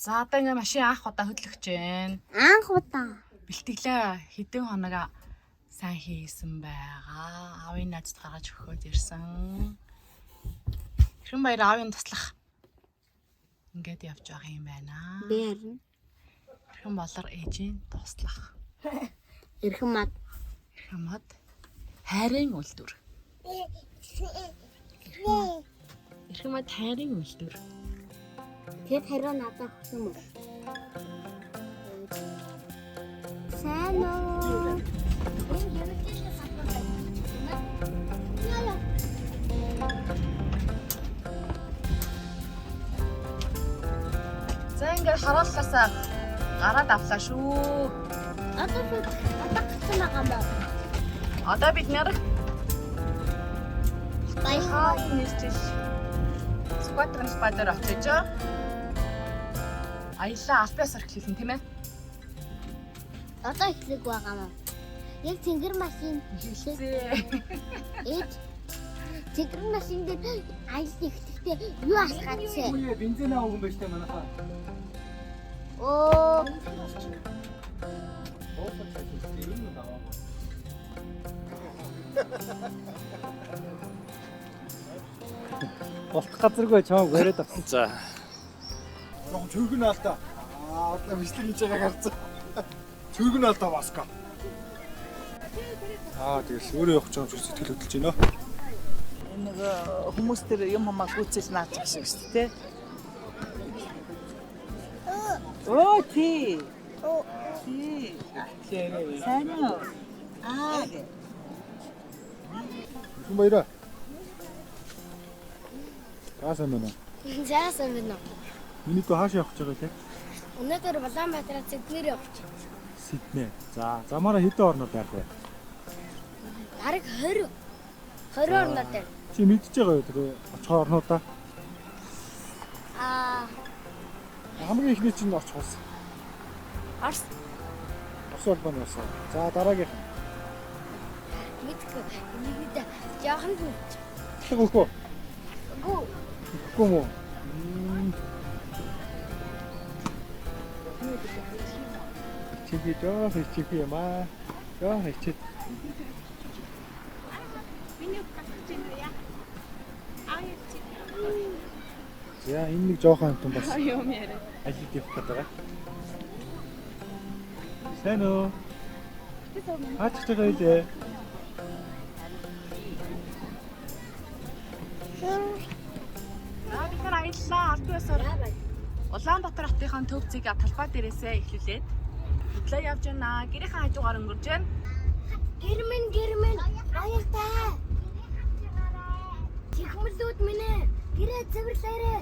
За одоо ингээ машин анх удаа хөдлөх чинь. Анх удаа. Бэлтгэлээ хэдэн хоног сайн хийсэн байгаа. Аавын найзад гаргаж өгөхөд ирсэн. Хэрхэн баяр аавын туслах. Ингээд явж байгаа юм байна. Би харин. Хэрхэн болор ээжийн туслах. Эрхэм мад. Эрхэм мад. Хайрын үлдвэр. Эрхэм мад хайрын үлдвэр. Тэгэд хариу надад өгсөн юм. Сайн уу? За ингээд харааллаасаа гараад авлаа шүү. Одоо гацсан байгаа мó. Одоо бид нэр Баяхаа нэрчил сквадрын спайдер очиж аялла албаас орхилсэн тийм ээ. Одоо ихлэг байгаа мó. Яг цэнгэр машин Хэлээ. ээж цэнгэр машин дээр аялал ихтэйгтэй юу асгаадсэ? Үе бензин авах юм байна штэ манайхаа. Оо Болтох газаргүй чамайг яриад авсан. За. Яг чөргөн алдаа. Одоо бичлэг хийж байгааг харсан. Чөргөн алдаа баска. Тэгээс өөрөө явах гэж байгаа юм сэтгэл хөдлөж байна. Нэг хүмүүс тэр юм хамаа гүйцэж наачих шиг шүү дээ. Оо тий. Тий. Сайн уу? Хүн баяраа. Таасан байна. заасан байна. Миний дөө хааш явах гэж байгаа лээ. Өнөөдөр Улаанбаатараас Сиднейр явж. Сидней. За, замаараа хэдэн орнод байх вэ? Дараг 20 орнод байна. Чи мэдчихэж байгаа юу тэр очих орнуудаа? Хамгийн ихний чинь очих ус. Арс Ус албаны ус. За, дараагийнх. мэдгүй. Энийг яахан зүг. Тэгвэл Гүү. Гүм үү? Чи жоо хийчих юм аа. Жоо хийчих. За энэ нэг жоохон юм бас. Юм яриа. Ажил явах гэдэг байгаа. Сайн уу? Хаач байгаа илээ. Бид нар аяллаа албаас Улаанбаатар хотынхаа төв зэг талбай дээрээсээ эхлүүлээд хөдлөө явж байна. Гэрийнхээ хажуугаар өнгөрж байна. Гэрмэн баяртай. Чихмэлүүд минь гэрээ цэвэрлээрээ.